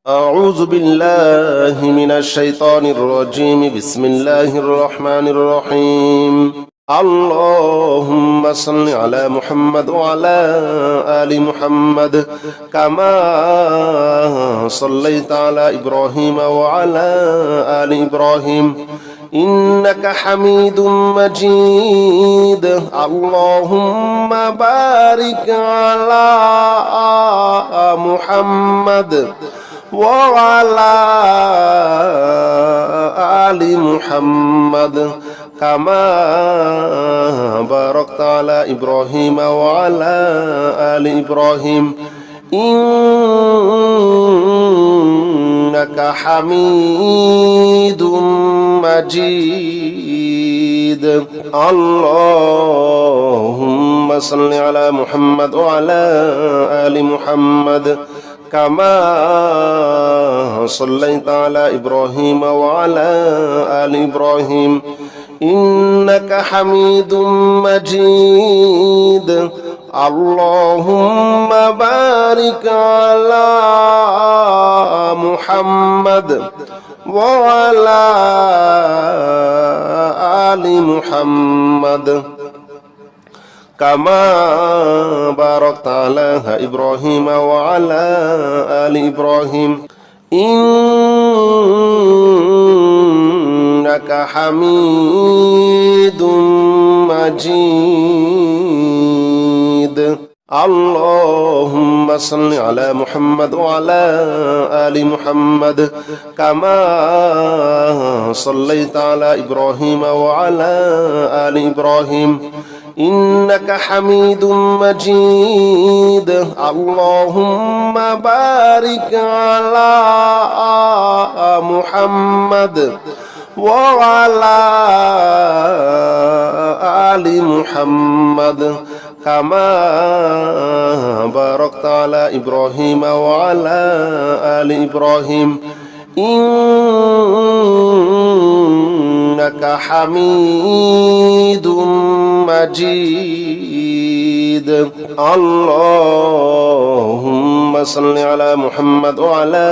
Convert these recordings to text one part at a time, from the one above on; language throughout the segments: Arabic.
أعوذ بالله من الشيطان الرجيم. بسم الله الرحمن الرحيم. اللهم صل على محمد وعلى آل محمد كما صليت على إبراهيم وعلى آل إبراهيم إنك حميد مجيد. اللهم بارك على محمد وعلى آل محمد كما باركت على إبراهيم وعلى آل إبراهيم إنك حميد مجيد. اللهم صل على محمد وعلى آل محمد كما صليت على إبراهيم وعلى آل إبراهيم إنك حميد مجيد. اللهم بارك على محمد وعلى آل محمد كما باركت على إبراهيم وعلى آل إبراهيم إنك حميد مجيد. اللهم صل على محمد وعلى آل محمد كما صليت على إبراهيم وعلى آل إبراهيم إنك حميد مجيد. اللهم بارك على محمد وعلى آل محمد كما باركت على إبراهيم وعلى آل إبراهيم إنك حميد مجيد. اللهم صل على محمد وعلى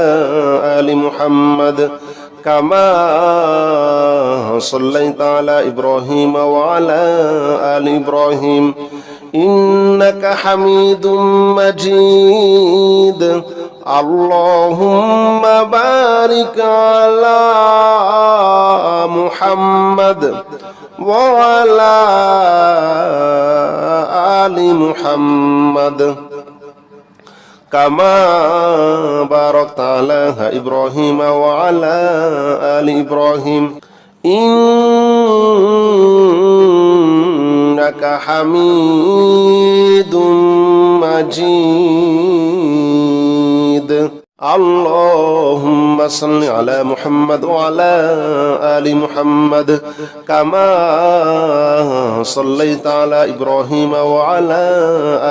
آل محمد كما صليت على إبراهيم وعلى آل إبراهيم إنك حميد مجيد. اللهم بارك على محمد وعلى آل محمد كما باركت على إبراهيم وعلى آل إبراهيم إنك حميد مجيد. اللهم صل على محمد وعلى آل محمد كما صليت على إبراهيم وعلى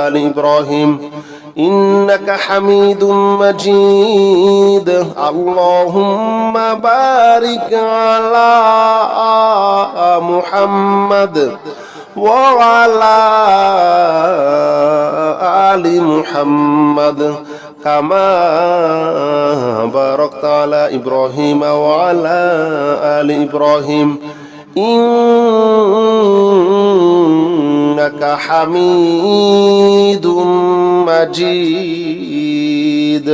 آل إبراهيم إنك حميد مجيد. اللهم بارك على محمد وعلى آل محمد كما باركت على إبراهيم وعلى آل إبراهيم إنك حميد مجيد.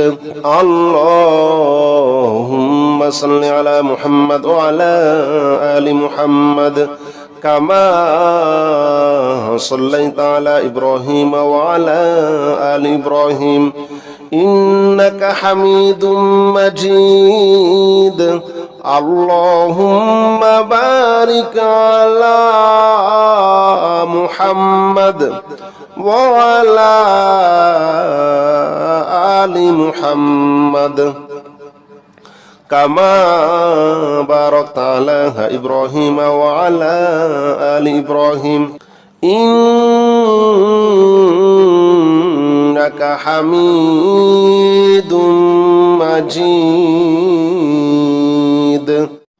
اللهم صل على محمد وعلى آل محمد كما صليت على إبراهيم وعلى آل إبراهيم إنك حميد مجيد. اللهم بارك على محمد وعلى آل محمد كما باركت على إبراهيم وعلى آل إبراهيم إنك حميد مجيد.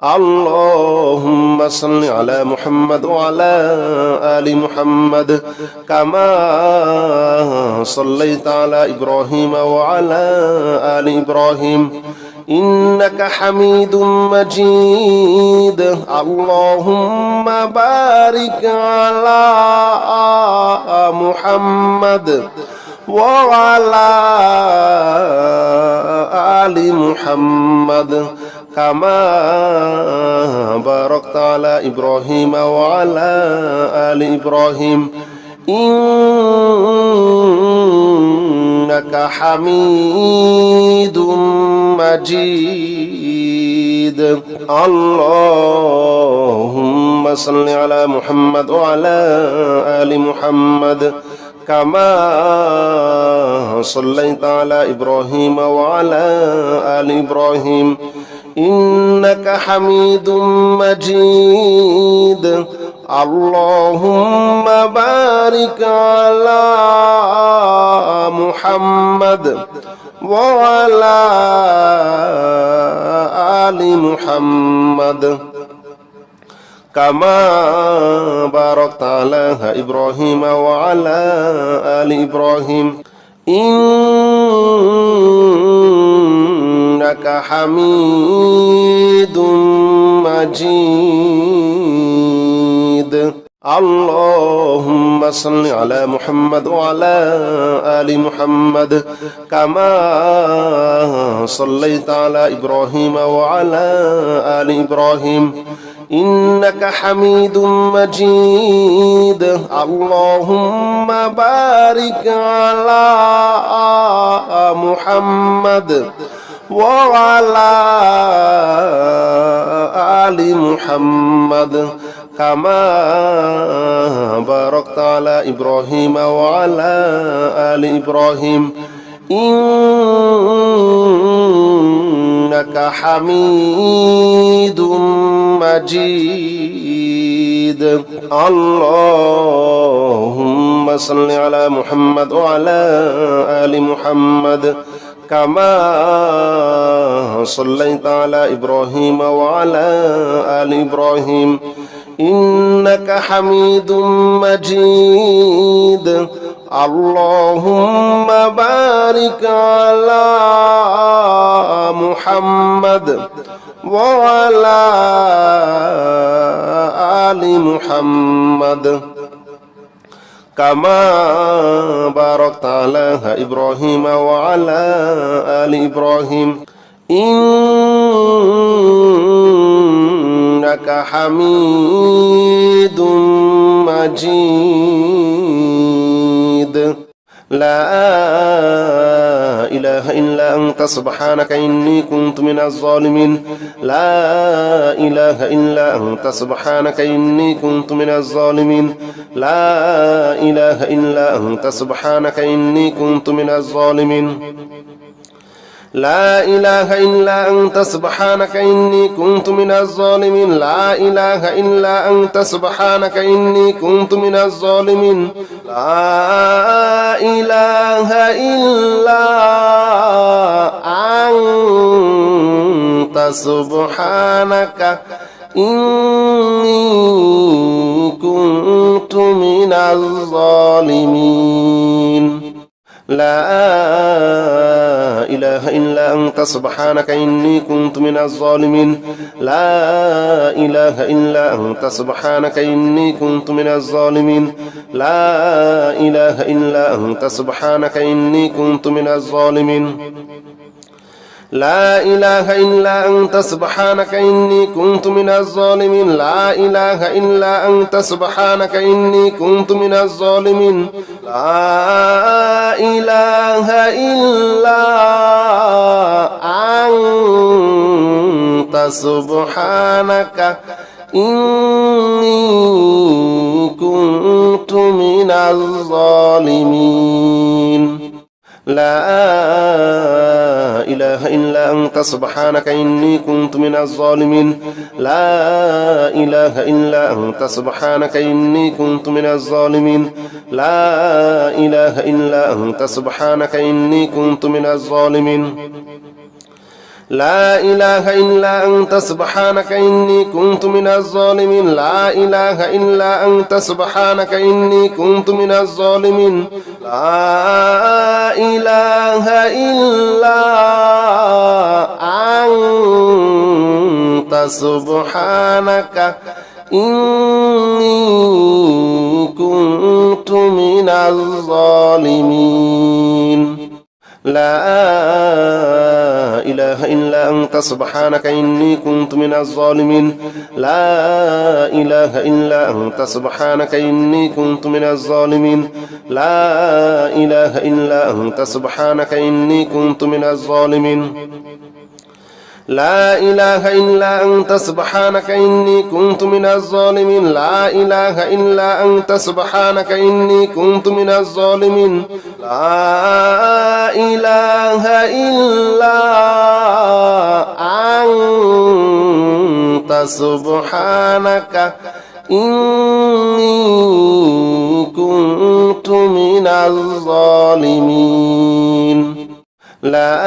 اللهم صل على محمد وعلى آل محمد كما صليت على إبراهيم وعلى آل إبراهيم إنك حميد مجيد اللهم بارك على محمد وعلى آل محمد كما باركت على إبراهيم وعلى آل إبراهيم إنك حميد مجيد اللهم صل على محمد وعلى آل محمد كما صليت على إبراهيم وعلى آل إبراهيم إنك حميد مجيد اللهم بارك على محمد وعلى آل محمد كما باركت على إبراهيم وعلى آل إبراهيم إنك حميد مجيد اللهم صل على محمد وعلى آل محمد كما صليت على إبراهيم وعلى آل إبراهيم إنك حميد مجيد اللهم بارك على محمد وعلى آل محمد كما باركت على إبراهيم وعلى آل إبراهيم إنك حميد مجيد اللهم صل على محمد وعلى آل محمد كما صليت على إبراهيم وعلى آل إبراهيم إنك حميد مجيد اللهم بارك على محمد وعلى آل محمد كما باركت على إبراهيم وعلى آل إبراهيم إنك حميد مجيد لا إله إلا أنت سبحانك إني كنت من الظالمين لا إله إلا أنت سبحانك إني كنت من الظالمين لا إله إلا أنت سبحانك إني كنت من الظالمين لا إله إلا أنت سبحانك إني كنت من الظالمين لا إله إلا أنت سبحانك إني كنت من الظالمين لا إله إلا أنت سبحانك إني كنت من الظالمين لا إله إلا أنت سبحانك إني كنت من الظالمين لا إله إلا أنت سبحانك إني كنت من الظالمين لا إله إلا أنت سبحانك إني كنت من الظالمين لا إله إلا أنت سبحانك إني كنت من الظالمين لا إله إلا أنت سبحانك إني كنت من الظالمين لا إله إلا أنت سبحانك إني كنت من الظالمين لا إله إلا أنت سبحانك إني كنت من الظالمين لا إله إلا أنت سبحانك إني كنت من الظالمين لا إله إلا أنت سبحانك إني كنت من الظالمين لا إله إلا أنت سبحانك إني كنت من الظالمين لا إله إلا أنت سبحانك إني كنت من الظالمين لا إله إلا أنت سبحانك إني كنت من الظالمين لا إله إلا أنت سبحانك إني كنت من الظالمين لا إله إلا أنت سبحانك إني كنت من الظالمين لا إله إلا أنت سبحانك إني كنت من الظالمين لا إله إلا أنت سبحانك إني كنت من الظالمين لا إله إلا أنت سبحانك إني كنت من الظالمين لا إله إلا أنت سبحانك إني كنت من الظالمين لا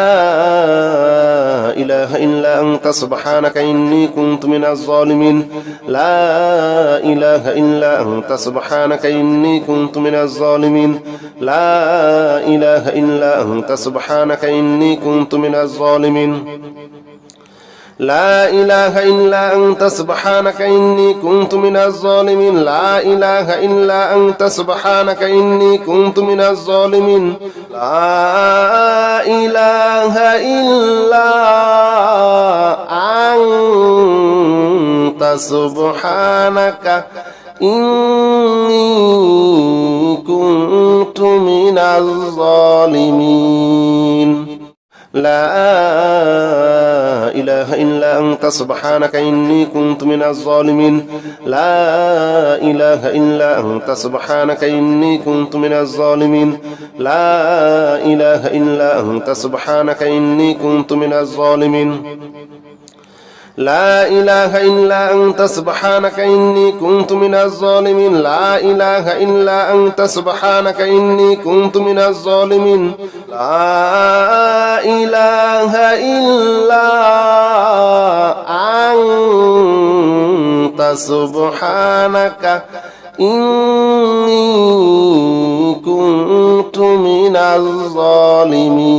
إله إلا أنت سبحانك إني كنت من الظالمين لا إله إلا أنت سبحانك إني كنت من الظالمين لا إله إلا أنت سبحانك إني كنت من الظالمين لا إله إلا أنت سبحانك إني كنت من الظالمين لا إله إلا أنت سبحانك إني كنت من الظالمين لا إله إلا أنت سبحانك إني كنت من الظالمين لا إله إلا أنت سبحانك إني كنت من الظالمين لا إله إلا أنت سبحانك إني كنت من الظالمين لا إله إلا أنت سبحانك إني كنت من الظالمين لا إله إلا أنت سبحانك إني كنت من الظالمين لا إله إلا أنت سبحانك إني كنت من الظالمين لا إله إلا أنت سبحانك إني كنت من الظالمين